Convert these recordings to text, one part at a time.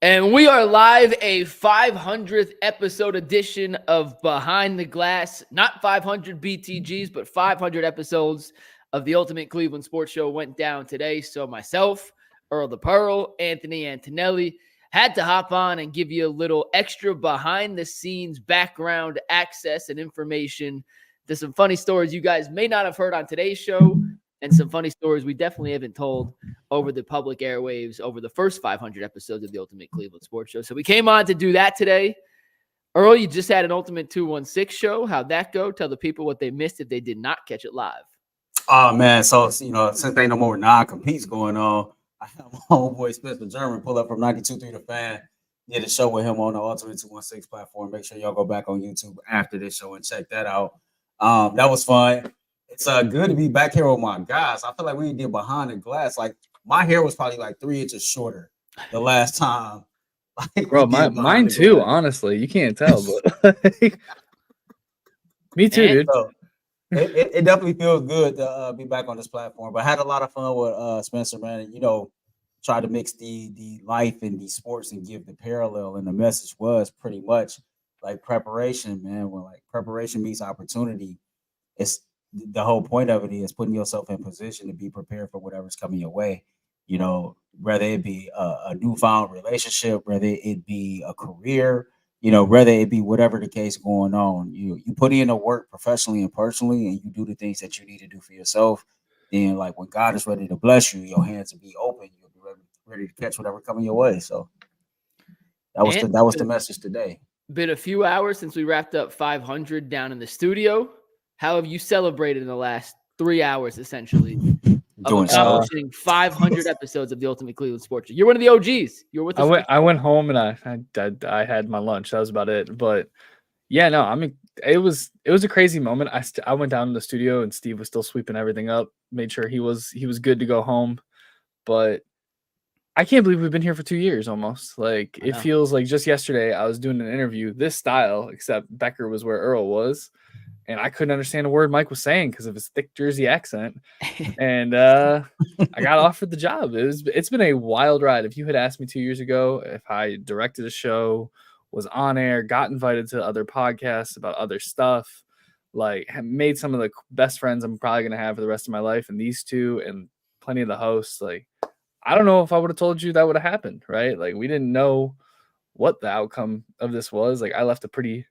And we are live, a 500th episode edition of Behind the Glass. Not 500 BTGs, but 500 episodes of the Ultimate Cleveland Sports Show went down today. So myself, Earl the Pearl, Anthony Antonelli, had to hop on and give you a little extra behind-the-scenes background access and information to some funny stories you guys may not have heard on today's show, and some funny stories we definitely haven't told over the public airwaves over the first 500 episodes of the Ultimate Cleveland Sports Show. So we came on to do that today. Earl, you just had an Ultimate 216 show. How'd that go? Tell the people what they missed if they did not catch it live. Oh, man. So, since there ain't no more non-competes going on, I have my homeboy Spencer German pull up from 92.3 The Fan. Did a show with him on the Ultimate 216 platform. Make sure y'all go back on YouTube after this show and check that out. That was fun. It's good to be back here with my guys. I feel like we did Behind the Glass. Like, my hair was probably like 3 inches shorter the last time. Like, bro, mine too, honestly. You can't tell, but me too, dude. So, it definitely feels good to be back on this platform. But I had a lot of fun with Spencer, man. And, try to mix the life and the sports and give the parallel. And the message was pretty much like preparation, man. When like preparation meets opportunity, it's the whole point of it is putting yourself in position to be prepared for whatever's coming your way. Whether it be a newfound relationship, whether it be a career, whether it be whatever the case going on, you put in the work professionally and personally, and you do the things that you need to do for yourself. Then, like when God is ready to bless you, your hands will be open. You'll be ready to catch whatever coming your way. So that was the message today. Been a few hours since we wrapped up 500 down in the studio. How have you celebrated in the last 3 hours, essentially, of accomplishing 500 episodes of the Ultimate Cleveland Sports Show? You're one of the OGs. You're with us. I went home and I had my lunch. That was about it. But yeah, no, I mean, it was a crazy moment. I went down to the studio and Steve was still sweeping everything up. Made sure he was good to go home. But I can't believe we've been here for 2 years almost. Like it feels like just yesterday I was doing an interview this style, except Becker was where Earl was. And I couldn't understand a word Mike was saying because of his thick Jersey accent. And I got offered the job. It's been a wild ride. If you had asked me 2 years ago if I directed a show, was on air, got invited to other podcasts about other stuff, like made some of the best friends I'm probably going to have for the rest of my life, and these two and plenty of the hosts, like I don't know if I would have told you that would have happened, right? Like we didn't know what the outcome of this was. Like I left a pretty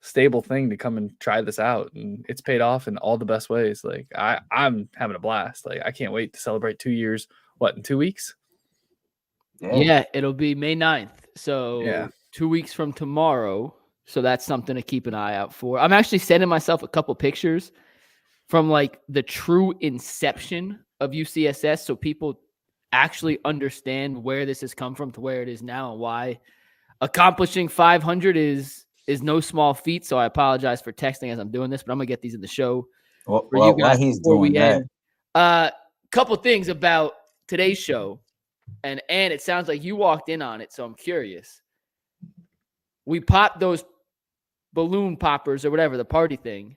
stable thing to come and try this out, and it's paid off in all the best ways. Like I'm having a blast. Like I can't wait to celebrate 2 years. What, in 2 weeks? Yeah, it'll be May 9th. So yeah, 2 weeks from tomorrow. So that's something to keep an eye out for. I'm actually sending myself a couple pictures from like the true inception of UCSS, so people actually understand where this has come from to where it is now and why accomplishing 500 is no small feat. So I apologize for texting as I'm doing this, but I'm gonna get these in the show for you guys he's before doing we that. end. Couple things about today's show, and it sounds like you walked in on it, so I'm curious. We popped those balloon poppers or whatever, the party thing.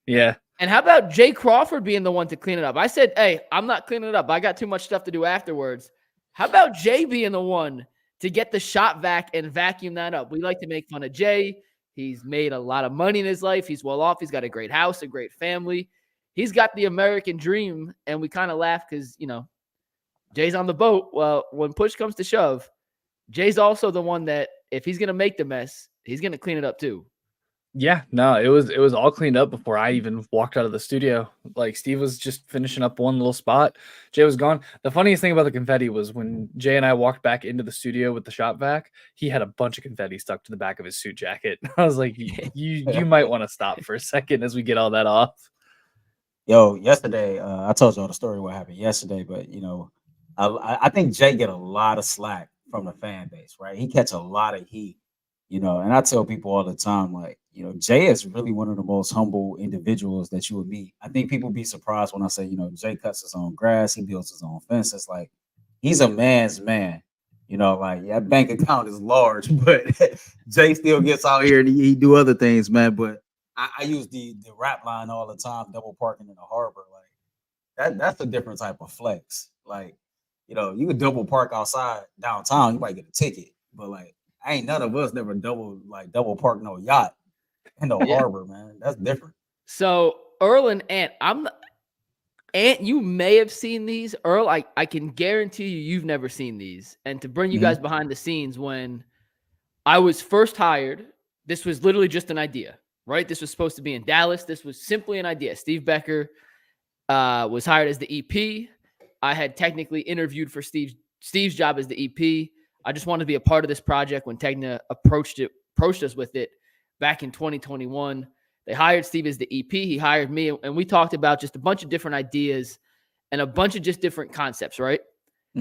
Yeah. And how about Jay Crawford being the one to clean it up? I said, hey, I'm not cleaning it up. I got too much stuff to do afterwards. How about Jay being the one to get the shop vac and vacuum that up? We like to make fun of Jay. He's made a lot of money in his life. He's well off. He's got a great house, a great family. He's got the American dream. And we kind of laugh because, Jay's on the boat. Well, when push comes to shove, Jay's also the one that if he's going to make the mess, he's going to clean it up too. Yeah, no, it was all cleaned up before I even walked out of the studio. Like Steve was just finishing up one little spot. Jay was gone. The funniest thing about the confetti was when Jay and I walked back into the studio with the shop vac, he had a bunch of confetti stuck to the back of his suit jacket. I was like, you might want to stop for a second as we get all that off. Yo, yesterday, I told y'all the story what happened yesterday, but I think Jay get a lot of slack from the fan base, right? He catch a lot of heat, and I tell people all the time, like, Jay is really one of the most humble individuals that you would meet. I think people be surprised when I say, Jay cuts his own grass, he builds his own fences. Like, he's a man's man. Like that bank account is large, but Jay still gets out here and he do other things, man. But I use the rap line all the time, double parking in the harbor. Like that's a different type of flex. Like, you could double park outside downtown, you might get a ticket. but like ain't none of us never double park no yacht in the harbor, man. That's different. So Earl and Ant, Ant, you may have seen these. Earl, I can guarantee you've never seen these. And to bring you guys behind the scenes, when I was first hired, this was literally just an idea, right? This was supposed to be in Dallas. This was simply an idea. Steve Becker was hired as the EP. I had technically interviewed for Steve's job as the EP. I just wanted to be a part of this project when Tegna approached us with it back in 2021. They hired Steve as the EP. He hired me, and we talked about just a bunch of different ideas and a bunch of just different concepts, right?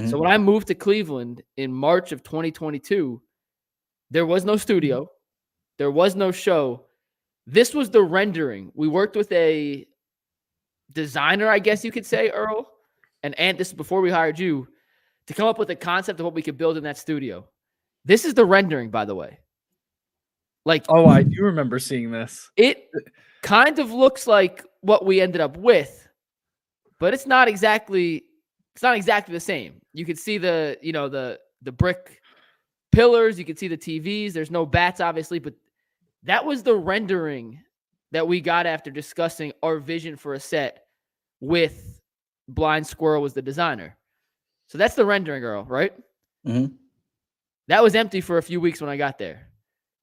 So when I moved to Cleveland in March of 2022, there was no studio. There was no show. This was the rendering. We worked with a designer, I guess you could say, Earl, and Ant, this is before we hired you, to come up with a concept of what we could build in that studio. This is the rendering, by the way. Like, oh, I do remember seeing this. It kind of looks like what we ended up with, but it's not exactly the same. You could see the brick pillars, you could see the TVs. There's no bats, obviously, but that was the rendering that we got after discussing our vision for a set with Blind Squirrel was the designer. So that's the rendering, Earl, right? That was empty for a few weeks when I got there.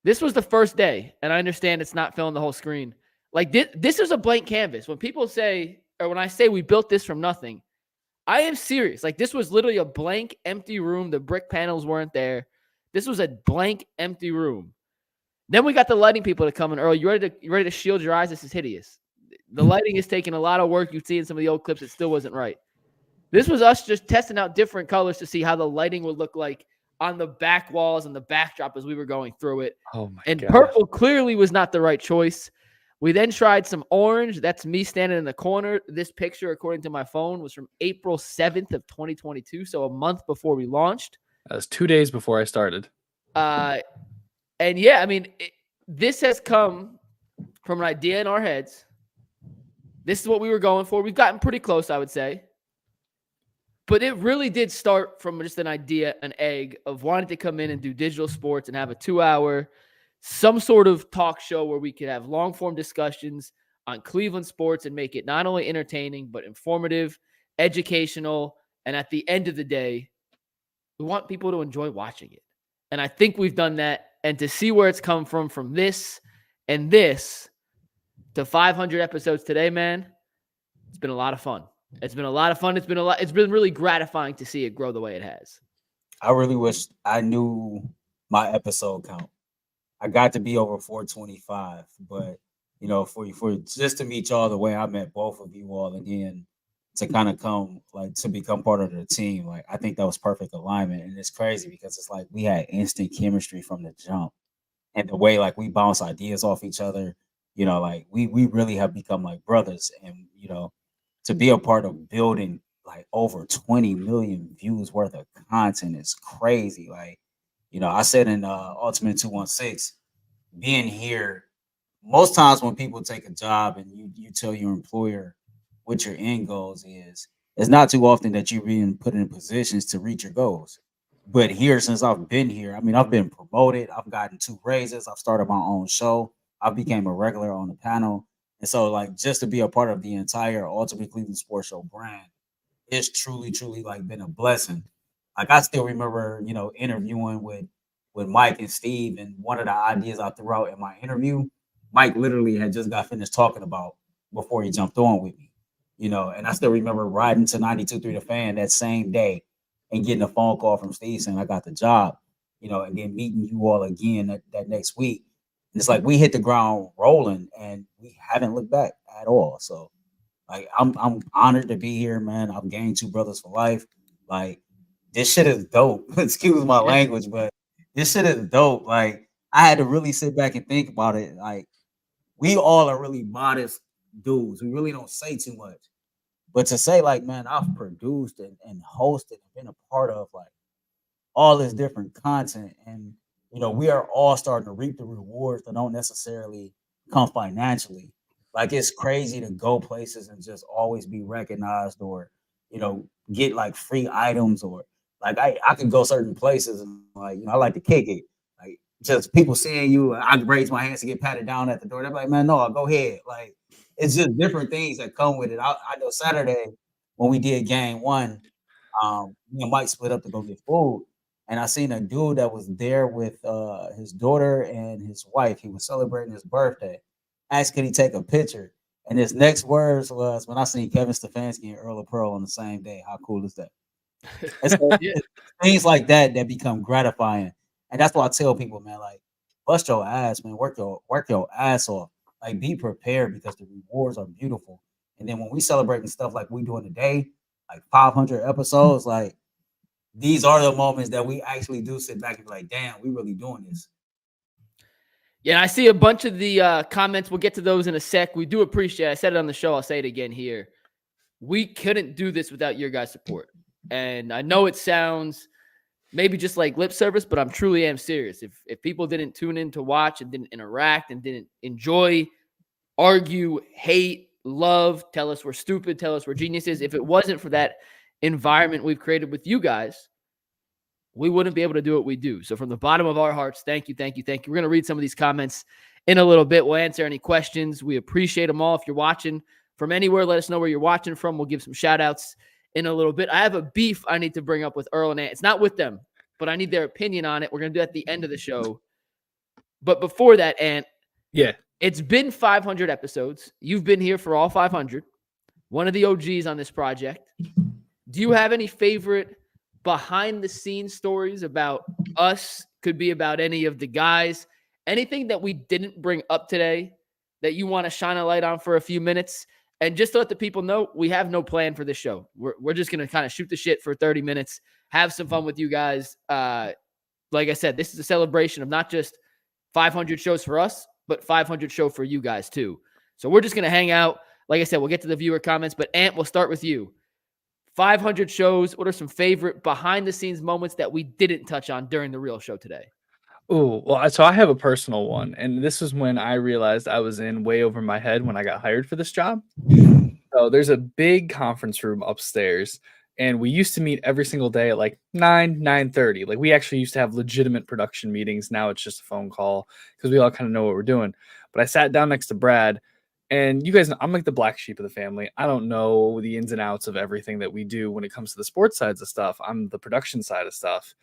This was the first day, and I understand it's not filling the whole screen. Like, this is a blank canvas. When people say, or when I say we built this from nothing, I am serious. Like, this was literally a blank, empty room. The brick panels weren't there. This was a blank, empty room. Then we got the lighting people to come in. Earl, you ready to shield your eyes? This is hideous. The lighting is taking a lot of work. You see in some of the old clips, it still wasn't right. This was us just testing out different colors to see how the lighting would look like on the back walls and the backdrop as we were going through it. Oh my and gosh. Purple clearly was not the right choice. We then tried some orange. That's me standing in the corner. This picture, according to my phone, was from April 7th of 2022, so a month before we launched. That was 2 days before I started. And yeah, I mean, this has come from an idea in our heads. This is what we were going for. We've gotten pretty close, I would say. But it really did start from just an idea, an egg of wanting to come in and do digital sports and have a 2-hour, some sort of talk show where we could have long form discussions on Cleveland sports and make it not only entertaining, but informative, educational. And at the end of the day, we want people to enjoy watching it. And I think we've done that. And to see where it's come from this and this to 500 episodes today, man, it's been a lot of fun. It's been a lot of fun. It's been really gratifying to see it grow the way it has. I really wish I knew my episode count. I got to be over 425, but for just to meet y'all the way I met both of you all, and then to kind of come to become part of the team, like I think that was perfect alignment. And it's crazy because it's like we had instant chemistry from the jump, and the way like we bounce ideas off each other, like we really have become like brothers. And to be a part of building like over 20 million views worth of content is crazy. Like, I said in Ultimate 216, being here, most times when people take a job and you tell your employer what your end goals is, it's not too often that you're being put in positions to reach your goals. But here, since I've been here, I mean, I've been promoted, I've gotten 2 raises, I've started my own show, I became a regular on the panel. And so, like, just to be a part of the entire Ultimate Cleveland Sports Show brand, it's truly, truly like been a blessing. Like, I still remember, interviewing with Mike and Steve, and one of the ideas I threw out in my interview, Mike literally had just got finished talking about before he jumped on with me, and I still remember riding to 92.3 The Fan that same day and getting a phone call from Steve saying I got the job, and then meeting you all again that next week. And it's like we hit the ground rolling and we haven't looked back at all. So like I'm honored to be here, man. I've gained 2 brothers for life. Like this shit is dope. Excuse my language, but this shit is dope. Like I had to really sit back and think about it. Like we all are really modest dudes. We really don't say too much. But to say like, man, I've produced and hosted and been a part of like all this different content, and we are all starting to reap the rewards that don't necessarily come financially. Like it's crazy to go places and just always be recognized, or get like free items, or Like I can go certain places and like, I like to kick it. Like just people seeing you, I raise my hands to get patted down at the door. They're like, man, no, go ahead. Like it's just different things that come with it. I know Saturday when we did game 1, me and Mike split up to go get food. And I seen a dude that was there with his daughter and his wife. He was celebrating his birthday. Asked could he take a picture. And his next words was, when I seen Kevin Stefanski and Earl of Pearl on the same day. How cool is that? And so things like that become gratifying. And that's why I tell people, man, like, bust your ass, man. Work your ass off. Like, be prepared because the rewards are beautiful. And then when we celebrating stuff like we doing today, like 500 episodes, like, these are the moments that we actually do sit back and be like, damn, we really doing this. Yeah, I see a bunch of the comments. We'll get to those in a sec. We do appreciate it. I said it on the show. I'll say it again here. We couldn't do this without your guys' support. And I know it sounds maybe just like lip service, but I'm truly am serious. If people didn't tune in to watch and didn't interact and didn't enjoy, argue, hate, love, tell us we're stupid, tell us we're geniuses, if it wasn't for that environment we've created with you guys, we wouldn't be able to do what we do. So from the bottom of our hearts, thank you, thank you, thank you. We're going to read some of these comments in a little bit. We'll answer any questions. We appreciate them all. If you're watching from anywhere, let us know where you're watching from. We'll give some shout outs in a little bit. I have a beef I need to bring up with Earl and Ant. It's not with them, but I need their opinion on it. We're going to do it at the end of the show. But before that, Ant, yeah, it's been 500 episodes. You've been here for all 500. One of the OGs on this project. Do you have any favorite behind-the-scenes stories about us? Could be about any of the guys. Anything that we didn't bring up today that you want to shine a light on for a few minutes? And just to let the people know, we have no plan for this show. We're just going to kind of shoot the shit for 30 minutes, have some fun with you guys. Like I said, this is a celebration of not just 500 shows for us, but 500 show for you guys too. So we're just going to hang out. Like I said, we'll get to the viewer comments, but Ant, we'll start with you. 500 shows. What are some favorite behind-the-scenes moments that we didn't touch on during the real show today? Oh, well, so I have a personal one, and this was when I realized I was in way over my head when I got hired for this job. So there's a big conference room upstairs, and we used to meet every single day at like 9:30. Like we actually used to have legitimate production meetings. Now it's just a phone call because we all kind of know what we're doing. But I sat down next to Brad, and you guys know I'm like the black sheep of the family. I don't know the ins and outs of everything that we do when it comes to the sports sides of stuff. I'm the production side of stuff.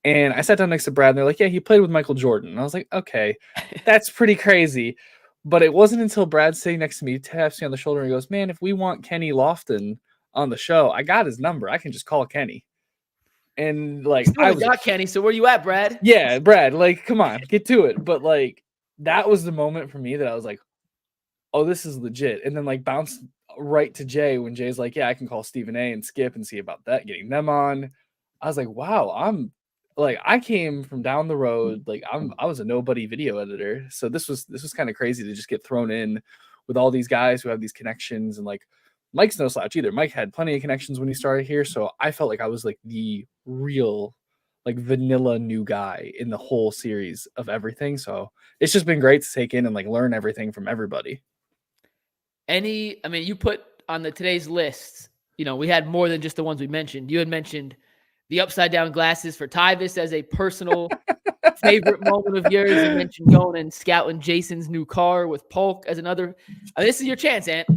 And I sat down next to Brad, and they're like, yeah, he played with Michael Jordan. And I was like, okay, that's pretty crazy. But it wasn't until Brad sitting next to me, taps me on the shoulder, and he goes, man, if we want Kenny Lofton on the show, I got his number. I can just call Kenny. And like, I got Kenny. So where you at, Brad? Yeah, Brad, like, come on, get to it. But like, that was the moment for me that I was like, oh, this is legit. And then like bounced right to Jay when Jay's like, yeah, I can call Stephen A and Skip and see about that, getting them on. I was like, wow, I came from down the road. Like I was a nobody video editor. So this was kind of crazy to just get thrown in with all these guys who have these connections. And like Mike's no slouch either. Mike had plenty of connections when he started here. So I felt like I was like the real like vanilla new guy in the whole series of everything. So it's just been great to take in and like learn everything from everybody. You put on today's list, we had more than just the ones we mentioned. You had mentioned the upside down glasses for Tyvis as a personal favorite moment of yours. You mentioned going and scouting Jason's new car with Polk as another. This is your chance, Ant.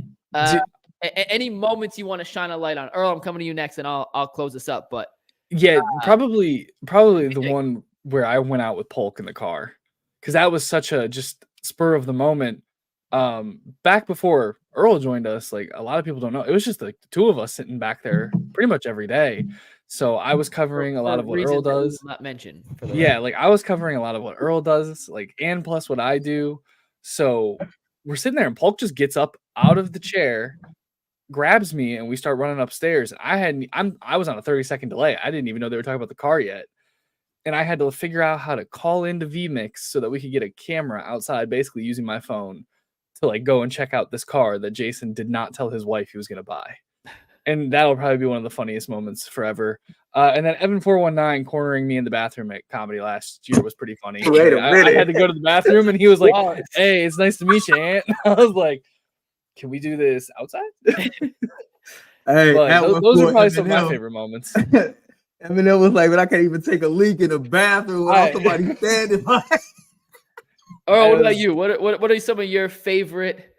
Any moments you want to shine a light on? Earl, I'm coming to you next, and I'll close this up. But yeah, probably the one where I went out with Polk in the car, because that was such a just spur of the moment. Back before Earl joined us, like a lot of people don't know, it was just like the two of us sitting back there pretty much every day. So I was covering a lot of what Earl does. Not mention. Like I was covering a lot of what Earl does, like, and plus what I do. So we're sitting there, and Polk just gets up out of the chair, grabs me, and we start running upstairs. I was on a 30-second delay. I didn't even know they were talking about the car yet. And I had to figure out how to call into vMix so that we could get a camera outside, basically using my phone to like go and check out this car that Jason did not tell his wife he was going to buy. And that'll probably be one of the funniest moments forever. And then Evan 419 cornering me in the bathroom at comedy last year was pretty funny. Wait a minute. I had to go to the bathroom, and he was like, hey, it's nice to meet you, Ant. I was like, can we do this outside? Hey, those are probably some of my favorite moments. Eminem was like, "But I can't even take a leak in the bathroom without somebody standing by." Earl, what about you? What are some of your favorite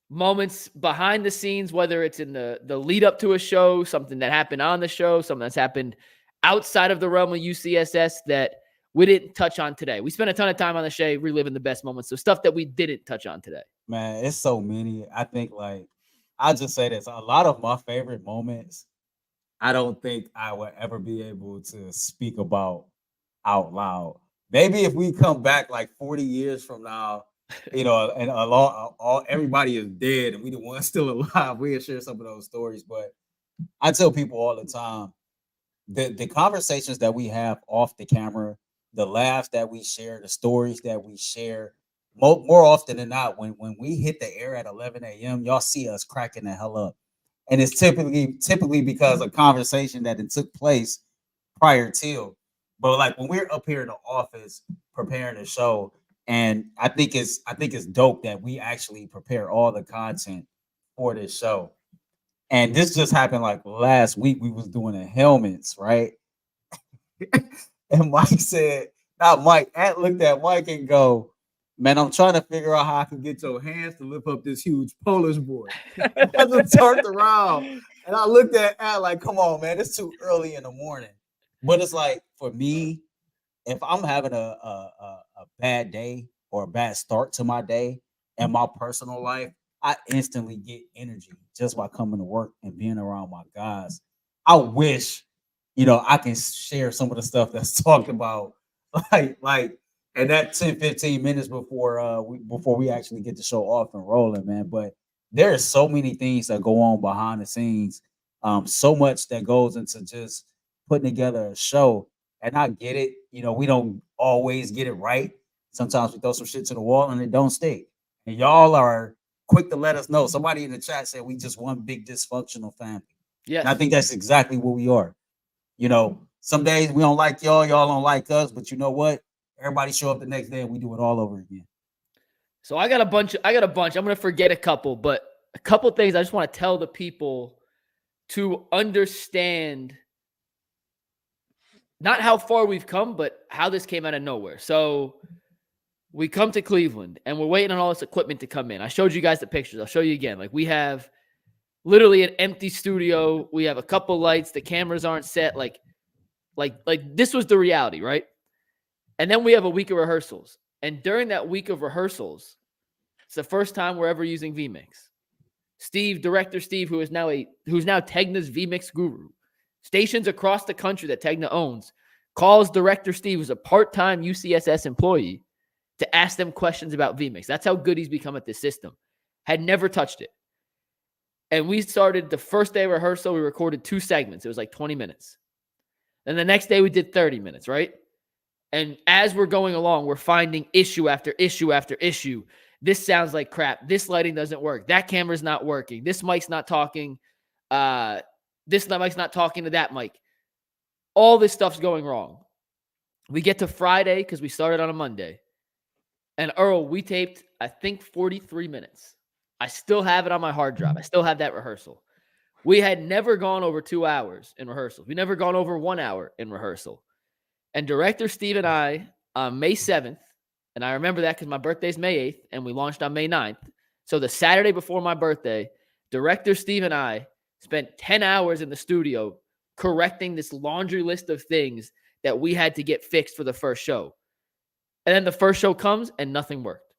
moments behind the scenes, whether it's in the lead up to a show, something that happened on the show, something that's happened outside of the realm of UCSS that we didn't touch on today? We spent a ton of time on the show reliving the best moments, so stuff that we didn't touch on today. Man, it's so many. I think, like, I'll just say this. A lot of my favorite moments, I don't think I would ever be able to speak about out loud. Maybe if we come back like 40 years from now, you know, and everybody is dead and we the ones still alive, we'll share some of those stories. But I tell people all the time, the conversations that we have off the camera, the laughs that we share, the stories that we share, more often than not, when we hit the air at 11 a.m., y'all see us cracking the hell up. And it's typically because of conversation that it took place prior to. But like when we're up here in the office preparing the show, and I think it's dope that we actually prepare all the content for this show. And this just happened like last week. We was doing the helmets, right? And Mike said, not Mike, Ant looked at Mike and go, "Man, I'm trying to figure out how I can get your hands to lift up this huge Polish boy." I just turned around and I looked at Ant like, "Come on, man, it's too early in the morning." But it's like, for me, if I'm having a bad day or a bad start to my day in my personal life, I instantly get energy just by coming to work and being around my guys. I wish, I can share some of the stuff that's talked about, like, and that 10-15 minutes before we actually get the show off and rolling, man. But there are so many things that go on behind the scenes, so much that goes into just putting together a show. And I get it, we don't always get it right. Sometimes we throw some shit to the wall and it don't stick. And y'all are quick to let us know. Somebody in the chat said we just one big dysfunctional family. Yeah, and I think that's exactly what we are. Some days we don't like y'all don't like us, but you know what? Everybody show up the next day and we do it all over again. So I got a bunch. I'm going to forget a couple, but a couple things I just want to tell the people to understand not how far we've come, but how this came out of nowhere. So we come to Cleveland and we're waiting on all this equipment to come in. I showed you guys the pictures. I'll show you again. Like, we have literally an empty studio. We have a couple lights. The cameras aren't set. Like this was the reality, right? And then we have a week of rehearsals. And during that week of rehearsals, it's the first time we're ever using vMix. Director Steve, who's now Tegna's vMix guru, stations across the country that Tegna owns, calls Director Steve, who's a part-time UCSS employee, to ask them questions about vMix. That's how good he's become at this system. Had never touched it. And we started the first day of rehearsal, we recorded 2 segments. It was like 20 minutes. And the next day we did 30 minutes, right? And as we're going along, we're finding issue after issue after issue. This sounds like crap. This lighting doesn't work. That camera's not working. This mic's not talking. This mic's not talking to that mic. All this stuff's going wrong. We get to Friday because we started on a Monday. And Earl, we taped, I think, 43 minutes. I still have it on my hard drive. I still have that rehearsal. We had never gone over 2 hours in rehearsals. We never gone over 1 hour in rehearsal. And Director Steve and I, on May 7th, and I remember that because my birthday's May 8th, and we launched on May 9th. So the Saturday before my birthday, Director Steve and I spent 10 hours in the studio correcting this laundry list of things that we had to get fixed for the first show. And then the first show comes and nothing worked.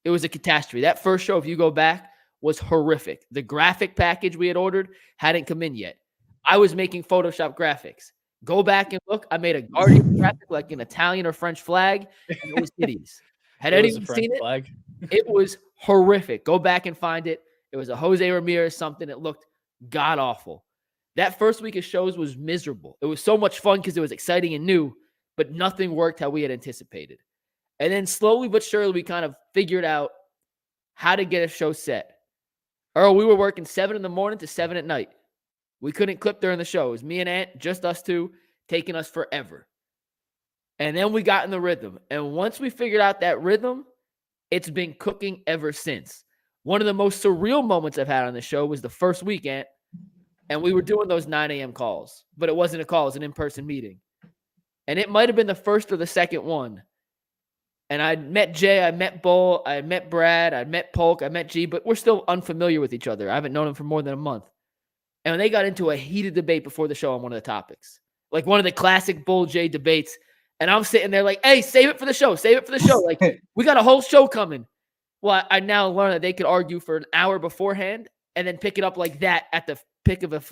It was a catastrophe. That first show, if you go back, was horrific. The graphic package we had ordered hadn't come in yet. I was making Photoshop graphics. Go back and look. I made a guardian graphic like an Italian or French flag, and it was hideous. Had anyone seen it? Flag. It was horrific. Go back and find it. It was a Jose Ramirez something. It looked god-awful. That first week of shows was miserable. It was so much fun because it was exciting and new, but nothing worked how we had anticipated. And then slowly but surely, we kind of figured out how to get a show set. Earl, we were working 7 in the morning to 7 at night. We couldn't clip during the show. It was me and Ant, just us two, taking us forever. And then we got in the rhythm. And once we figured out that rhythm, it's been cooking ever since. One of the most surreal moments I've had on the show was the first week, Ant. And we were doing those 9 a.m. calls, but it wasn't a call. It was an in-person meeting. And it might have been the first or the second one. And I met Jay, I met Bull, I met Brad, I met Polk, I met G, but we're still unfamiliar with each other. I haven't known him for more than a month. And when they got into a heated debate before the show on one of the topics, like one of the classic Bull Jay debates, and I'm sitting there like, hey, save it for the show. Save it for the show. Like, we got a whole show coming. Well, I now learned that they could argue for an hour beforehand and then pick it up like that at the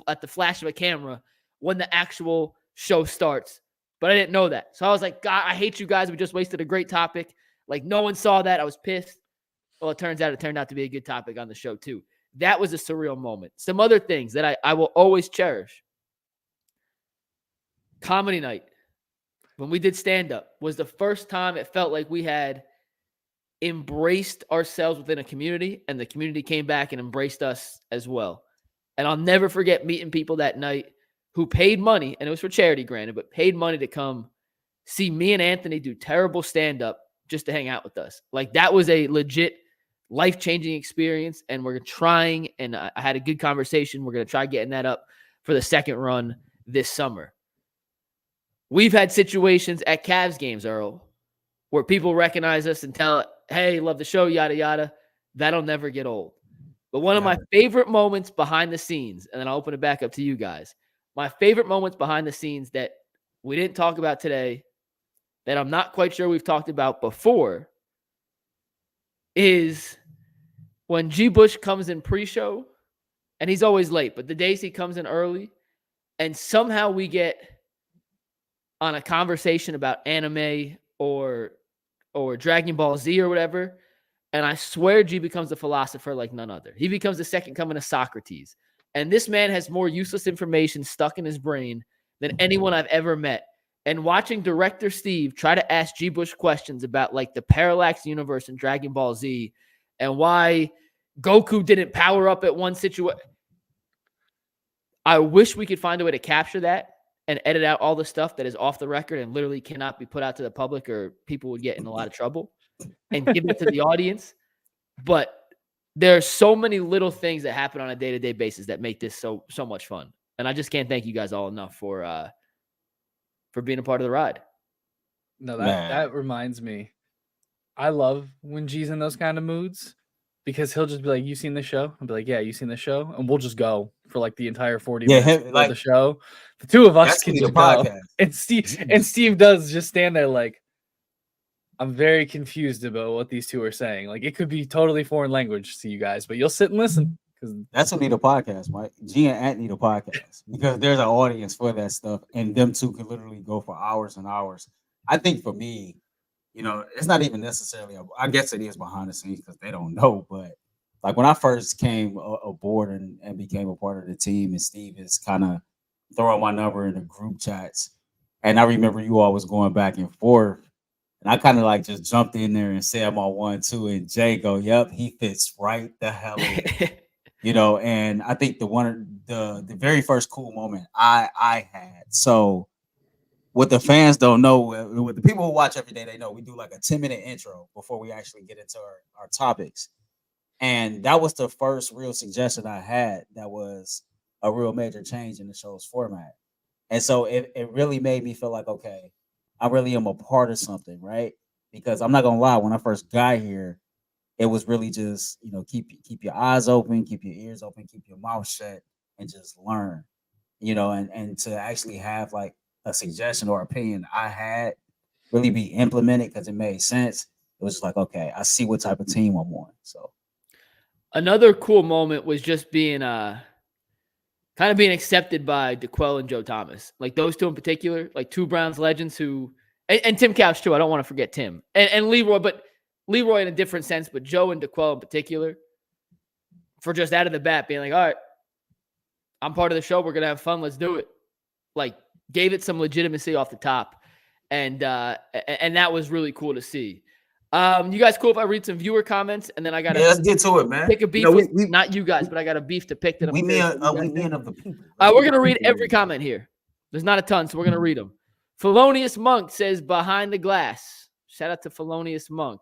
at the flash of a camera when the actual show starts. But I didn't know that. So I was like, God, I hate you guys. We just wasted a great topic. Like, no one saw that. I was pissed. Well, it turned out to be a good topic on the show, too. That was a surreal moment. Some other things that I will always cherish. Comedy night, when we did stand-up, was the first time it felt like we had embraced ourselves within a community, and the community came back and embraced us as well. And I'll never forget meeting people that night who paid money, and it was for charity, granted, but paid money to come see me and Anthony do terrible stand-up just to hang out with us. Like, that was a legit life-changing experience, and we're trying, and I had a good conversation. We're going to try getting that up for the second run this summer. We've had situations at Cavs games, Earl, where people recognize us and tell, hey, love the show, yada, yada. That'll never get old. But one of my favorite moments behind the scenes, and then I'll open it back up to you guys, my favorite moments behind the scenes that we didn't talk about today, that I'm not quite sure we've talked about before, is when G. Bush comes in pre-show, and he's always late, but the days he comes in early, and somehow we get on a conversation about anime or Dragon Ball Z or whatever, and I swear G becomes a philosopher like none other. He becomes the second coming of Socrates. And this man has more useless information stuck in his brain than anyone I've ever met. And watching director Steve try to ask G. Bush questions about like the parallax universe in Dragon Ball Z and why Goku didn't power up at one situation. I wish we could find a way to capture that and edit out all the stuff that is off the record and literally cannot be put out to the public or people would get in a lot of trouble and give it to the audience. But there are so many little things that happen on a day-to-day basis that make this so much fun. And I just can't thank you guys all enough for being a part of the ride. No, that reminds me. I love when G's in those kind of moods because he'll just be like, you seen the show? I'll be like, yeah, you seen the show? And we'll just go for like the entire 40 minutes of the show. The two of us can just go. And Steve does just stand there like, I'm very confused about what these two are saying. Like, it could be totally foreign language to you guys, but you'll sit and listen. That's what need a podcast, Mike. G and Ant need a podcast because there's an audience for that stuff, and them two can literally go for hours and hours. I think for me, it's not even necessarily, I guess it is behind the scenes because they don't know, but like when I first came aboard and became a part of the team, and Steve is kind of throwing my number in the group chats, and I remember you all was going back and forth. And I kind of like just jumped in there and said my 1-2, and Jay go, yep, he fits right the hell in. And I think the very first cool moment I had. So what the fans don't know, what the people who watch every day, they know we do like a 10-minute intro before we actually get into our topics. And that was the first real suggestion I had that was a real major change in the show's format. And so it really made me feel like, okay, I really am a part of something, right? Because I'm not gonna lie, when I first got here, it was really just, keep your eyes open, keep your ears open, keep your mouth shut, and just learn, and to actually have like a suggestion or opinion I had really be implemented because it made sense. It was just like, okay, I see what type of team I'm on. So another cool moment was just being kind of being accepted by DeQuell and Joe Thomas. Like those two in particular, like two Browns legends who and Tim Couch too. I don't want to forget Tim and Leroy, but Leroy in a different sense, but Joe and DeQuell in particular, for just out of the bat being like, all right, I'm part of the show. We're going to have fun. Let's do it. Like gave it some legitimacy off the top. And that was really cool to see. You guys cool if I read some viewer comments and then I got to let's get to it, man. Pick a beef with not you guys, but I got a beef to pick that. We men of the people. We're going to read every comment here. There's not a ton, so we're going to read them. Felonious Monk says behind the glass. Shout out to Felonious Monk.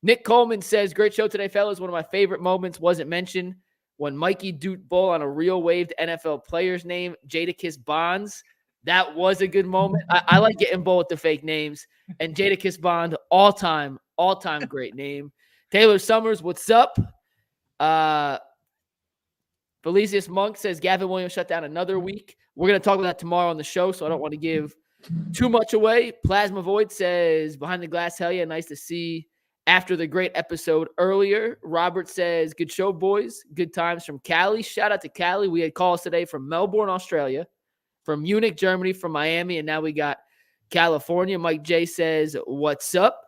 Nick Coleman says, great show today, fellas. One of my favorite moments wasn't mentioned when Mikey Doot Bull on a real waved NFL player's name, Jadakiss Bonds. That was a good moment. I like getting Bull with the fake names. And Jadakiss Bond, all-time great name. Taylor Summers, what's up? Felicius Monk says Gavin Williams shut down another week. We're going to talk about that tomorrow on the show, so I don't want to give too much away. Plasma Void says, behind the glass, hell yeah, nice to see after the great episode earlier. Robert says, good show, boys. Good times from Cali. Shout out to Cali. We had calls today from Melbourne, Australia, from Munich, Germany, from Miami, and now we got California. Mike J says, what's up?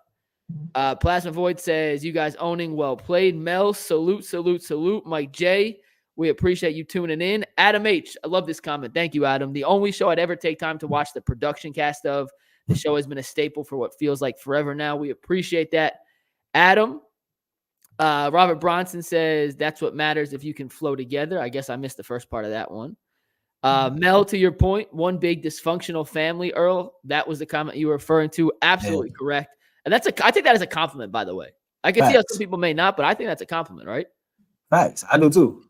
Plasma Void says, you guys owning, well played. Mel, salute. Mike J, we appreciate you tuning in. Adam H, I love this comment. Thank you, Adam. The only show I'd ever take time to watch the production cast of. The show has been a staple for what feels like forever now. We appreciate that, Adam. Robert Bronson says, that's what matters if you can flow together. I guess I missed the first part of that one. Mel, to your point, one big dysfunctional family, Earl. That was the comment you were referring to. Absolutely correct. And I think that is a compliment, by the way. I can see how some people may not, but I think that's a compliment, right? Facts. I do too.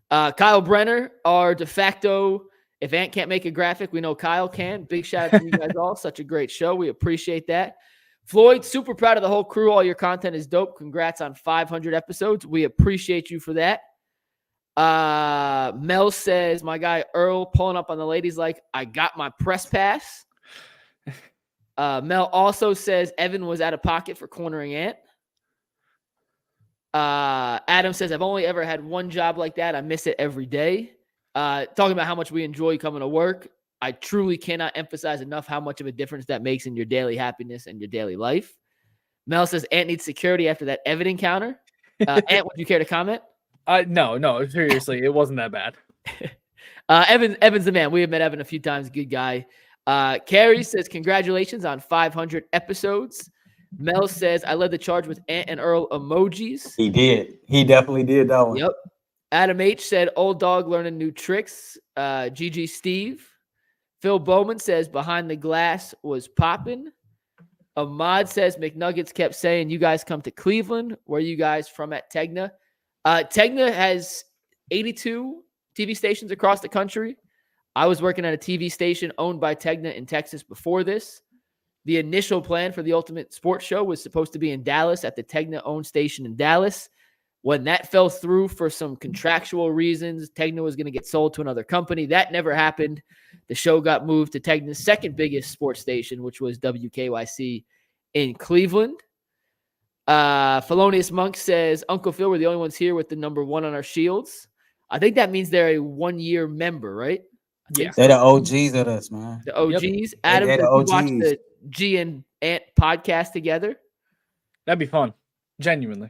Kyle Brenner, our de facto, if Ant can't make a graphic, we know Kyle can. Big shout out to you guys all. Such a great show. We appreciate that. Floyd, super proud of the whole crew. All your content is dope. Congrats on 500 episodes. We appreciate you for that. Mel says, my guy Earl pulling up on the ladies like, I got my press pass. Mel also says Evan was out of pocket for cornering Ant. Adam says, I've only ever had one job like that. I miss it every day. Talking about how much we enjoy coming to work. I truly cannot emphasize enough how much of a difference that makes in your daily happiness and your daily life. Mel says, Ant needs security after that Evan encounter. Ant, would you care to comment? No, seriously, it wasn't that bad. Evan's the man. We have met Evan a few times. Good guy. Carrie says, congratulations on 500 episodes. Mel says, I led the charge with Ant and Earl emojis. He did. He definitely did that one. Yep. Adam H said, old dog learning new tricks. GG Steve. Phil Bowman says, behind the glass was popping. Ahmad says, McNuggets kept saying, you guys come to Cleveland. Where are you guys from at Tegna? Tegna has 82 TV stations across the country. I was working at a TV station owned by Tegna in Texas before this. The initial plan for the Ultimate Sports Show was supposed to be in Dallas at the Tegna-owned station in Dallas. When that fell through for some contractual reasons, Tegna was going to get sold to another company. That never happened. The show got moved to Tegna's second biggest sports station, which was WKYC in Cleveland. Felonious Monk says, Uncle Phil, we're the only ones here with the number 1 on our shields. I think that means they're a 1-year member, right? Yeah. They're the OGs of us, man. The OGs. Yep. Adam, They're did the you OGs. watch the G and Ant podcast together? That'd be fun. Genuinely.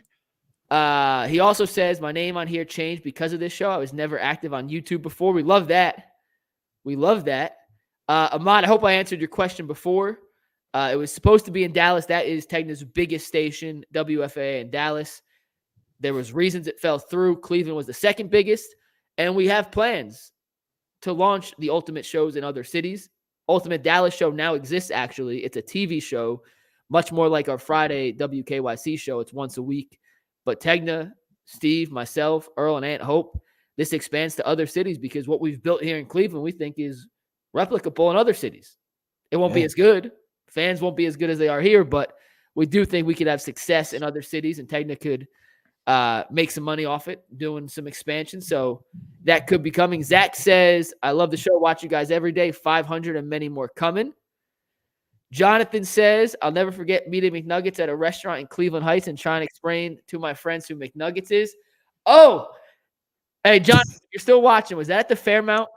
He also says, my name on here changed because of this show. I was never active on YouTube before. We love that. Ahmad, I hope I answered your question before. It was supposed to be in Dallas. That is Tegna's biggest station, WFAA in Dallas. There was reasons it fell through. Cleveland was the second biggest. And we have plans to launch the Ultimate shows in other cities. Ultimate Dallas show now exists, actually. It's a TV show, much more like our Friday WKYC show. It's once a week. But Tegna, Steve, myself, Earl, and Ant hope this expands to other cities because what we've built here in Cleveland, we think is replicable in other cities. It won't be as good. Fans won't be as good as they are here, but we do think we could have success in other cities, and Tegna could make some money off it, doing some expansion. So that could be coming. Zach says, I love the show. Watch you guys every day. 500 and many more coming. Jonathan says, I'll never forget meeting McNuggets at a restaurant in Cleveland Heights and trying to explain to my friends who McNuggets is. Oh, hey, Jonathan, you're still watching. Was that at the Fairmount?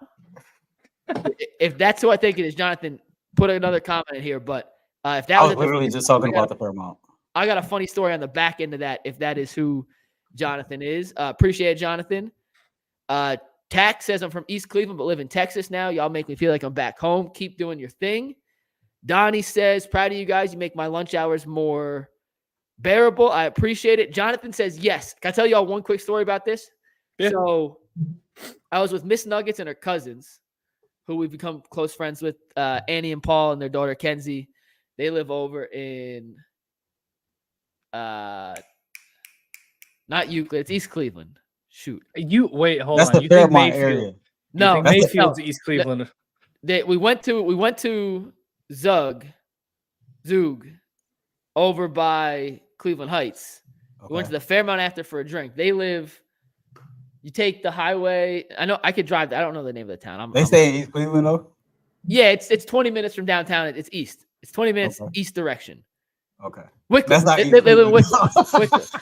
If that's who I think it is, Jonathan, put another comment in here. But if that I was was literally just talking about the Fairmount. I got a funny story on the back end of that, if that is who Jonathan is. Appreciate it, Jonathan. Tack says, I'm from East Cleveland, but live in Texas now. Y'all make me feel like I'm back home. Keep doing your thing. Donnie says, proud of you guys. You make my lunch hours more bearable. I appreciate it. Jonathan says, yes. Can I tell y'all one quick story about this? Yeah. So I was with Miss Nuggets and her cousins, who we've become close friends with, Annie and Paul and their daughter, Kenzie. They live over in not Euclid, it's East Cleveland. Shoot. You wait, hold That's on. the You think Fairmont Mayfield? area. No, think That's the- Mayfield's East Cleveland. we went to Zug over by Cleveland Heights. We went to the Fairmont after for a drink. They live. You take the highway. I know I could drive. I don't know the name of the town. They stay in East Cleveland though. Yeah, it's 20 minutes from downtown. It's east. It's 20 minutes east direction. Okay. Wycliffe. That's not They live in Wycliffe. It's just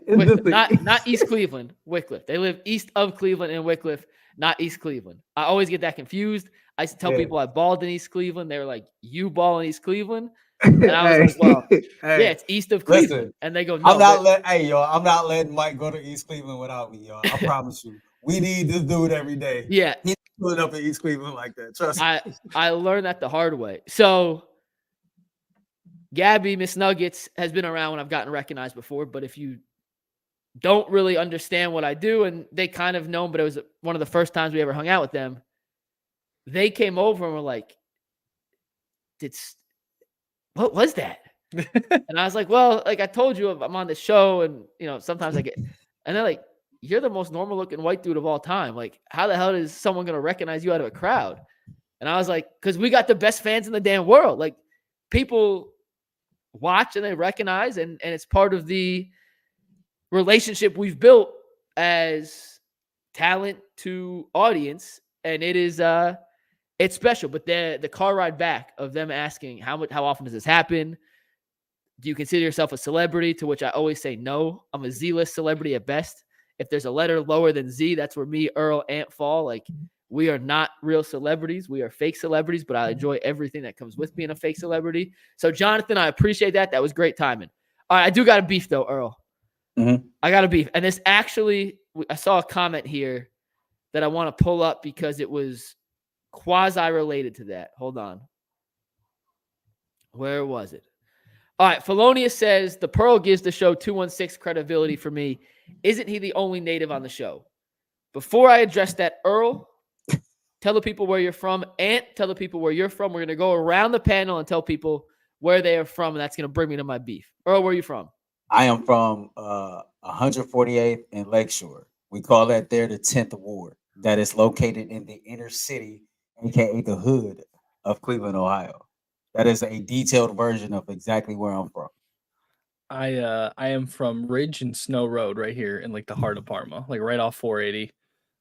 Not East Cleveland, Wycliffe. They live east of Cleveland in Wycliffe, not East Cleveland. I always get that confused. I used to tell people I balled in East Cleveland. They were like, "You ball in East Cleveland," and I was like, "Well, yeah, it's east of Cleveland." Listen, and they go, "No, I'm not letting Mike go to East Cleveland without me, y'all. I promise you. We need this dude every day. yeah." He's pulling up in East Cleveland like that. Trust me. I learned that the hard way. So Gabby, Miss Nuggets, has been around when I've gotten recognized before, but if you don't really understand what I do, and they kind of know, but it was one of the first times we ever hung out with them, they came over and were like, what was that? And I was like, well, like I told you, I'm on the show, and sometimes I get, and they're like, you're the most normal looking white dude of all time. Like, how the hell is someone going to recognize you out of a crowd? And I was like, because we got the best fans in the damn world. Like, people watch and they recognize, and it's part of the relationship we've built as talent to audience. And it is, it's special. But the car ride back of them asking how often does this happen? Do you consider yourself a celebrity? To which I always say no. I'm a Z-list celebrity at best. If there's a letter lower than Z, that's where me, Earl, Ant fall. Like, we are not real celebrities. We are fake celebrities, but I enjoy everything that comes with being a fake celebrity. So, Jonathan, I appreciate that. That was great timing. All right, I do got a beef, though, Earl. Mm-hmm. I got a beef. And this actually, I saw a comment here that I want to pull up because it was quasi-related to that. Hold on. Where was it? All right, Felonius says, the Pearl gives the show 216 credibility for me. Isn't he the only native on the show? Before I address that, Earl, tell the people where you're from. Ant, tell the people where you're from. We're going to go around the panel and tell people where they are from, and that's going to bring me to my beef. Earl, where are you from? I am from 148th and Lakeshore. We call that there the 10th Ward. That is located in the inner city, aka the hood of Cleveland, Ohio. That is a detailed version of exactly where I'm from. I am from Ridge and Snow Road right here in like the heart of Parma, like right off 480,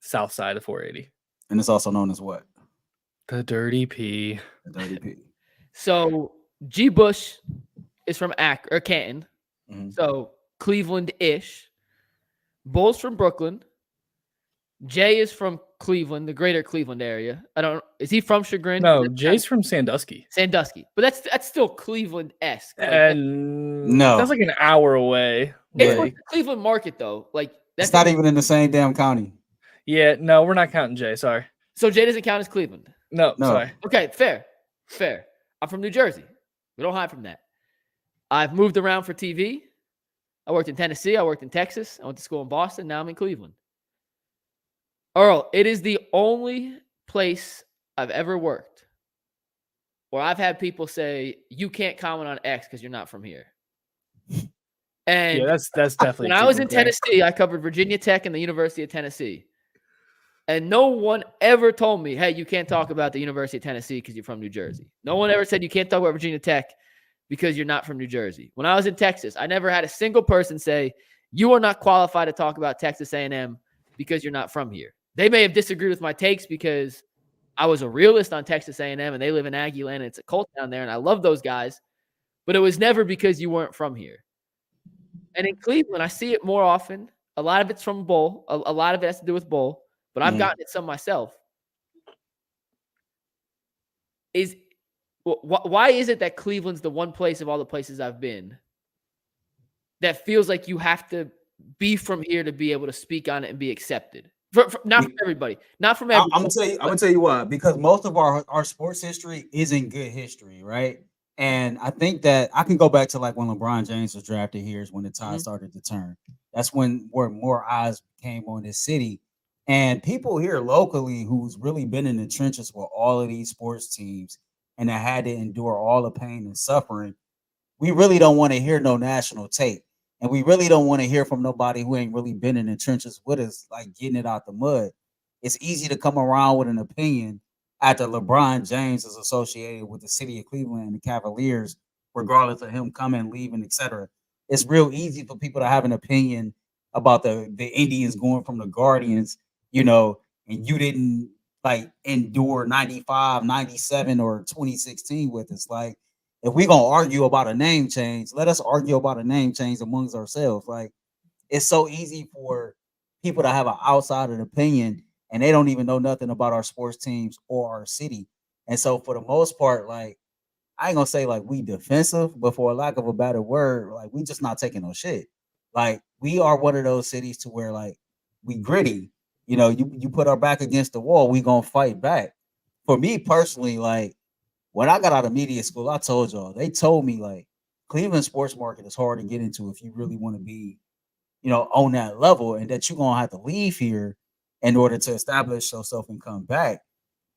south side of 480. And it's also known as what? The Dirty P. The Dirty P. So G. Bush is from Canton. Mm-hmm. So Cleveland-ish. Bull's from Brooklyn. Jay is from Cleveland, the greater Cleveland area. Is he from Chagrin? No, Jay's from Sandusky. Sandusky. But that's still Cleveland-esque. And no. That's like an hour away. It's like the Cleveland market, though. Like, it's not even in the same damn county. Yeah, no, we're not counting Jay. Sorry. So Jay doesn't count as Cleveland? No. Sorry. Okay, fair. I'm from New Jersey. We don't hide from that. I've moved around for TV. I worked in Tennessee. I worked in Texas. I went to school in Boston. Now I'm in Cleveland. Earl, it is the only place I've ever worked where I've had people say, you can't comment on X because you're not from here. And yeah, that's definitely. When I was in Tennessee, I covered Virginia Tech and the University of Tennessee. And no one ever told me, hey, you can't talk about the University of Tennessee because you're from New Jersey. No one ever said you can't talk about Virginia Tech because you're not from New Jersey. When I was in Texas, I never had a single person say, you are not qualified to talk about Texas A&M because you're not from here. They may have disagreed with my takes because I was a realist on Texas A&M and they live in Aggie land and it's a cult down there and I love those guys, but it was never because you weren't from here. And in Cleveland, I see it more often. A lot of it's from Bull. A lot of it has to do with Bull, but I've gotten it some myself. Why is it that Cleveland's the one place of all the places I've been that feels like you have to be from here to be able to speak on it and be accepted? Not from everybody. Not from everybody. I'm gonna tell you why. Because most of our sports history isn't good history, right? And I think that I can go back to like when LeBron James was drafted here is when the tide started to turn. That's where more eyes came on this city. And people here locally who's really been in the trenches with all of these sports teams and that had to endure all the pain and suffering, we really don't want to hear no national tape. And we really don't want to hear from nobody who ain't really been in the trenches with us, like getting it out the mud. It's easy to come around with an opinion after LeBron James is associated with the city of Cleveland and the Cavaliers, regardless of him coming, leaving, etc. It's real easy for people to have an opinion about the Indians going from the Guardians, you know, and you didn't like endure 95, 97, or 2016 with us. Like, if we're gonna argue about a name change, let us argue about a name change amongst ourselves. Like, it's so easy for people to have an outside opinion and they don't even know nothing about our sports teams or our city. And so for the most part, like, I ain't gonna say like we defensive, but for a lack of a better word, like we just not taking no shit. Like, we are one of those cities to where like we gritty. You know, you put our back against the wall, we gonna fight back. For me personally, like when I got out of media school, I told y'all, they told me like Cleveland sports market is hard to get into if you really want to be, you know, on that level, and that you're gonna have to leave here in order to establish yourself and come back.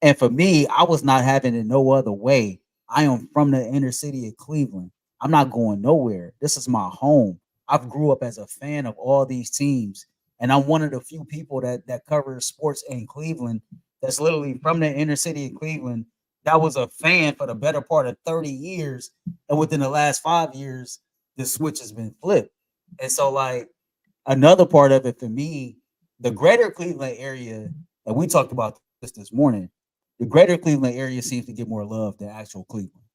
And for me, I was not having it no other way. I am from the inner city of Cleveland. I'm not going nowhere. This is my home. I've grew up as a fan of all these teams, and I'm one of the few people that covers sports in Cleveland that's literally from the inner city of Cleveland that was a fan for the better part of 30 years. And within the last 5 years, the switch has been flipped. And so, like, another part of it for me, the greater Cleveland area, and we talked about this morning, the greater Cleveland area seems to get more love than actual Cleveland.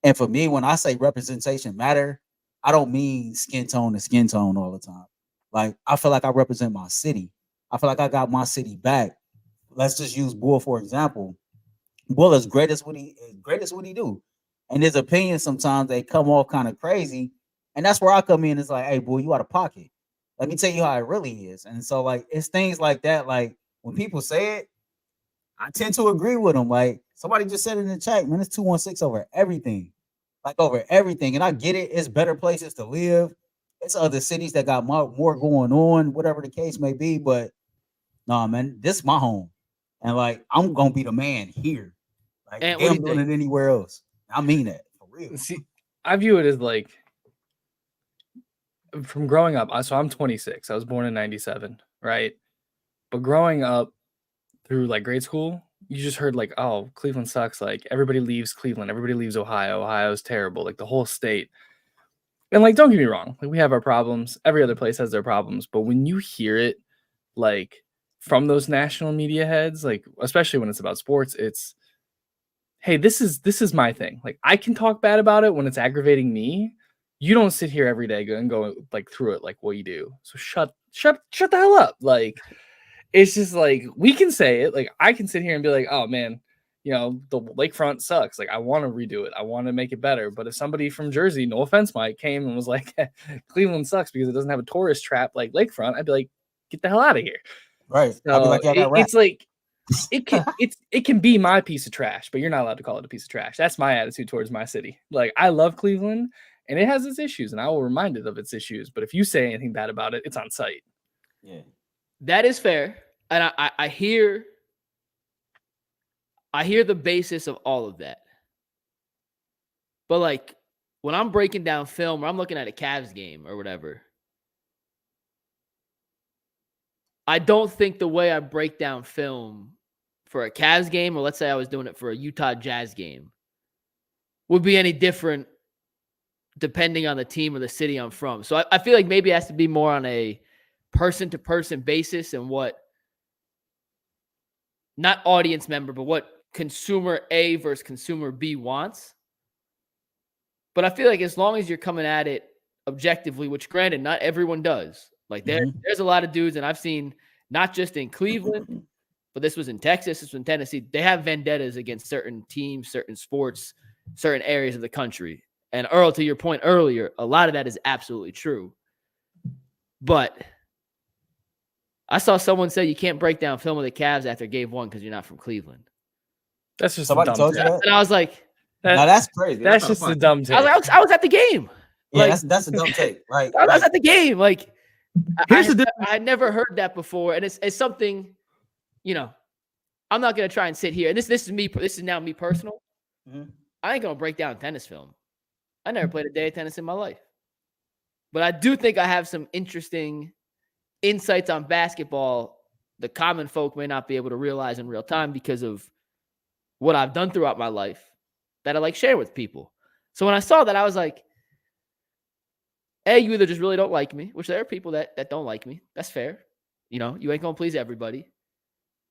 And for me, when I say representation matter, I don't mean skin tone to skin tone all the time. Like, I feel like I represent my city. I feel like I got my city back. Let's just use Bull for example. Bull is great as what he do. And his opinions sometimes they come off kind of crazy. And that's where I come in. It's like, hey, Bull, you out of pocket. Let me tell you how it really is. And so, like, it's things like that. Like, when people say it, I tend to agree with them. Like, somebody just said in the chat, man, it's 216 over everything. Like, over everything. And I get it. It's better places to live. It's other cities that got more going on, whatever the case may be. But no, man, this is my home. And like, I'm gonna be the man here. Like, And damn doing it anywhere else. I mean that for real. See, I view it as like from growing up. So I'm 26. I was born in 97, right? But growing up through like grade school, you just heard like, oh, Cleveland sucks. Like, everybody leaves Cleveland. Everybody leaves Ohio. Ohio's terrible. Like, the whole state. And like, don't get me wrong. Like, we have our problems. Every other place has their problems. But when you hear it, like, from those national media heads, like, especially when it's about sports, it's, hey, this is my thing. Like, I can talk bad about it when it's aggravating me. You don't sit here every day and go like through it like what you do. So shut the hell up. Like, it's just like, we can say it. Like, I can sit here and be like, oh man, you know, the lakefront sucks. Like, I want to redo it. I want to make it better. But if somebody from Jersey, no offense, Mike, came and was like, Cleveland sucks because it doesn't have a tourist trap like lakefront, I'd be like, get the hell out of here. Right. So I'll be like, yeah, it's like, it can be my piece of trash, but you're not allowed to call it a piece of trash. That's my attitude towards my city. Like, I love Cleveland and it has its issues and I will remind it of its issues. But if you say anything bad about it, it's on site. Yeah. That is fair. And I hear the basis of all of that. But like, when I'm breaking down film or I'm looking at a Cavs game or whatever, I don't think the way I break down film for a Cavs game, or let's say I was doing it for a Utah Jazz game, would be any different depending on the team or the city I'm from. So I feel like maybe it has to be more on a person-to-person basis and what, not audience member, but what consumer A versus consumer B wants. But I feel like as long as you're coming at it objectively, which granted, not everyone does. Like, there's a lot of dudes, and I've seen not just in Cleveland, but this was in Texas, this was in Tennessee. They have vendettas against certain teams, certain sports, certain areas of the country. And Earl, to your point earlier, a lot of that is absolutely true. But I saw someone say you can't break down film of the Cavs after game one because you're not from Cleveland. That's just Somebody a dumb told you take. that? And I was like, Now that's crazy. That's just a dumb take. I was at the game. Yeah, Like, that's a dumb take. Right. I was at the game. Like, Here's the difference. I had never heard that before, and it's something, you know. I'm not gonna try and sit here, and this is me. This is now me personal. Mhm. I ain't gonna break down tennis film. I never played a day of tennis in my life. But I do think I have some interesting insights on basketball the common folk may not be able to realize in real time because of what I've done throughout my life that I like share with people. So when I saw that, I was like, A, you either just really don't like me, which there are people that don't like me. That's fair. You know, you ain't going to please everybody.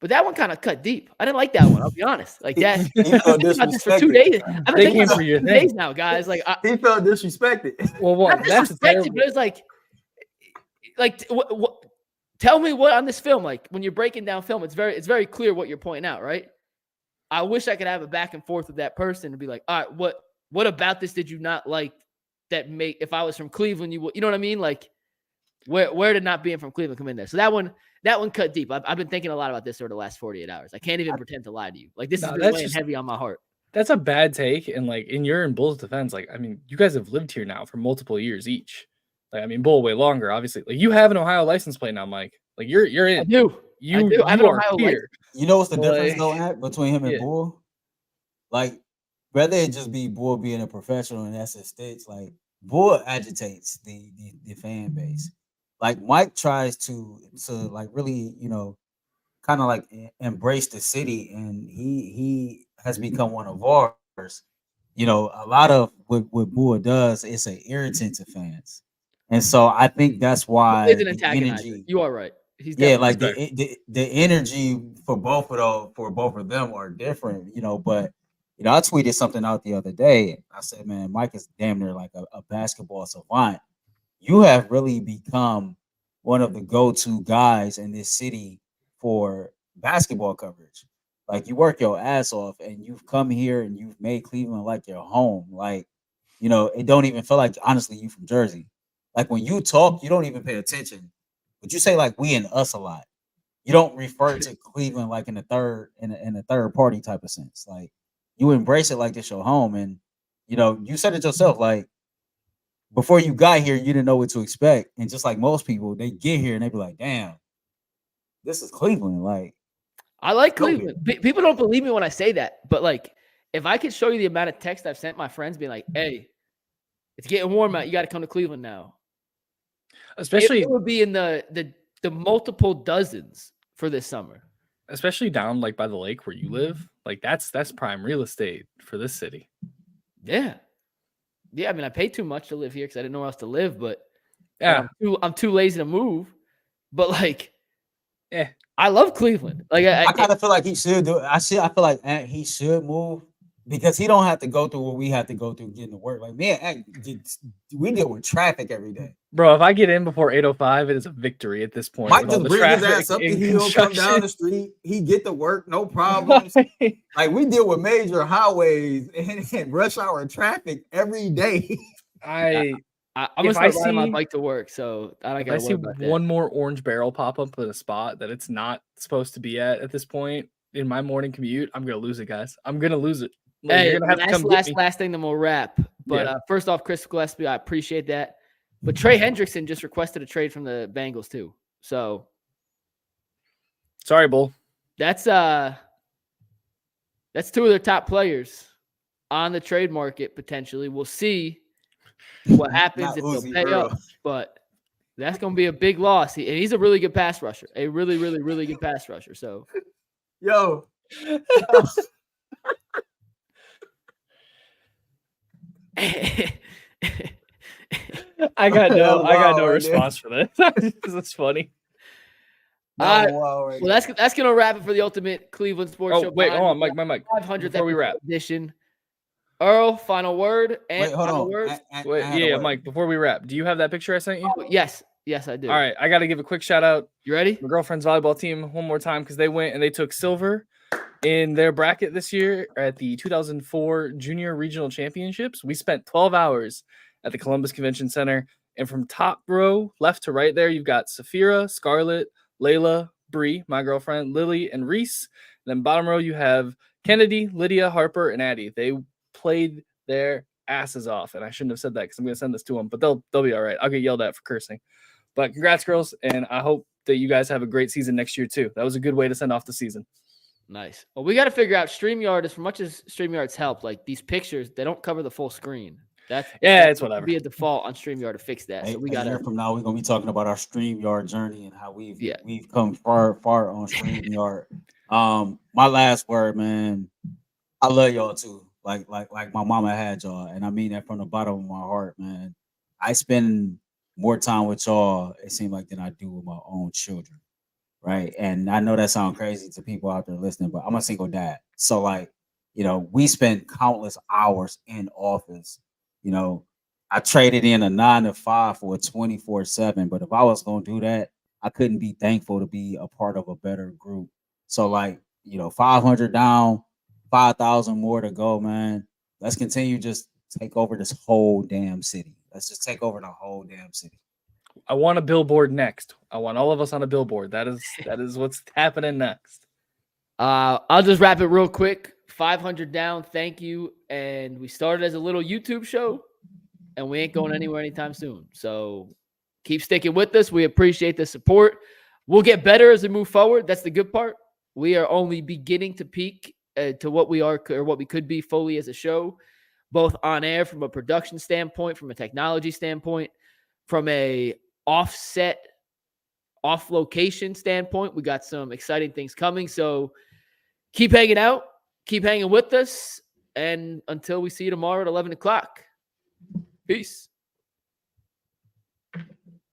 But that one kind of cut deep. I didn't like that one. I'll be honest. Like that. I've been about this for 2 days. I've been thinking about it for 2 days now, guys. Like he felt disrespected. Well, that's disrespected, but it's like tell me what on this film, like when you're breaking down film, it's very clear what you're pointing out, right? I wish I could have a back and forth with that person and be like, all right, what about this did you not like that make, if I was from Cleveland, you know what I mean? Like where did not being from Cleveland come in there? So that one cut deep. I've been thinking a lot about this over the last 48 hours. I can't even pretend to lie to you. Like this is weighing heavy on my heart. That's a bad take. And like in Bull's defense, like, I mean, you guys have lived here now for multiple years each. Like, I mean, Bull way longer, obviously. Like you have an Ohio license plate now, Mike. Like you're in. I do. You I have an Ohio license. You know what's the difference though between him and Bull? Like, rather it just be Bull being a professional and that's his sticks, like Bull agitates the fan base. Like Mike tries to like really, you know, kind of like embrace the city, and he has become one of ours. You know, a lot of what Bull does is an irritant to fans, and so I think that's why the energy. You are right. He's like the energy for both of them are different. You know, but you know, I tweeted something out the other day. I said, man, Mike is damn near like a basketball savant. You have really become one of the go-to guys in this city for basketball coverage. Like you work your ass off and you've come here and you've made Cleveland like your home. Like, you know, it don't even feel like, honestly, you from Jersey. Like when you talk, you don't even pay attention, but you say like we and us a lot. You don't refer to Cleveland like in a third party type of sense. Like you embrace it like it's your home. And, you know, you said it yourself, like, before you got here, you didn't know what to expect. And just like most people, they get here and they be like, damn, this is Cleveland. Like, I like Cleveland. People don't believe me when I say that. But like, if I could show you the amount of text I've sent my friends being like, hey, it's getting warm out. You got to come to Cleveland now. Especially it would be in the multiple dozens for this summer. Especially down like by the lake where you live. Like that's prime real estate for this city. Yeah. Yeah, I mean, I paid too much to live here because I didn't know where else to live, but yeah, I'm too lazy to move. But like, I love Cleveland. Like, I kind of feel like he should do it. I feel like he should move because he don't have to go through what we have to go through getting to work. Like, man, we deal with traffic every day, bro. If I get in before 8:05, it is a victory at this point. Mike just bring his ass up the hill, come down the street, he get to work, no problems. Like we deal with major highways and rush hour traffic every day. I'm gonna start riding my bike to work, so I don't gotta worry about that. One more orange barrel pop up at a spot that it's not supposed to be at this point in my morning commute, I'm gonna lose it, guys. I'm gonna lose it. Like, hey, last thing, then we'll wrap. But first off, Chris Gillespie, I appreciate that. But Trey Hendrickson just requested a trade from the Bengals too. So sorry, Bull. That's two of their top players on the trade market potentially. We'll see what happens if they'll pay up, but that's going to be a big loss. He's a really good pass rusher, a really, really, really good pass rusher. So, yo. I got no response for this. That's funny. Well, that's gonna wrap it for the Ultimate Cleveland Sports Show. Wait, hold on, Mike, my mic. 500th before we wrap edition. Earl, final word. And final word. Mike. Before we wrap, do you have that picture I sent you? Oh, yes, I do. All right, I got to give a quick shout out. You ready? My girlfriend's volleyball team one more time because they went and they took silver in their bracket this year at the 2004 Junior Regional Championships. We spent 12 hours at the Columbus Convention Center, and from top row left to right there, you've got Safira, Scarlett, Layla, Bree, my girlfriend, Lily, and Reese. And then bottom row, you have Kennedy, Lydia, Harper, and Addie. They played their asses off, and I shouldn't have said that because I'm going to send this to them, but they'll be all right. I'll get yelled at for cursing. But congrats, girls, and I hope that you guys have a great season next year, too. That was a good way to send off the season. Nice. Well, we got to figure out StreamYard, as much as StreamYard's helped, like these pictures, they don't cover the full screen. That's it's whatever. Be a default on StreamYard to fix that. So we got a year from now, we're gonna be talking about our StreamYard journey and how we've come far on StreamYard. My last word, man. I love y'all too. Like my mama had y'all, and I mean that from the bottom of my heart, man. I spend more time with y'all, it seems like, than I do with my own children. Right. And I know that sounds crazy to people out there listening, but I'm a single dad. So, like, we spend countless hours in office. I traded in a 9 to 5 for a 24/7. But if I was going to do that, I couldn't be thankful to be a part of a better group. So, like, 500 down, 5,000 more to go, man. Let's continue just take over this whole damn city. Let's just take over the whole damn city. I want a billboard next. I want all of us on a billboard. That is what's happening next. I'll just wrap it real quick. 500 down. Thank you. And we started as a little YouTube show, and we ain't going anywhere anytime soon. So keep sticking with us. We appreciate the support. We'll get better as we move forward. That's the good part. We are only beginning to peak to what we are or what we could be fully as a show, both on air from a production standpoint, from a technology standpoint, from a off location standpoint. We got some exciting things coming. So keep hanging out, keep hanging with us. And until we see you tomorrow at 11 o'clock. Peace.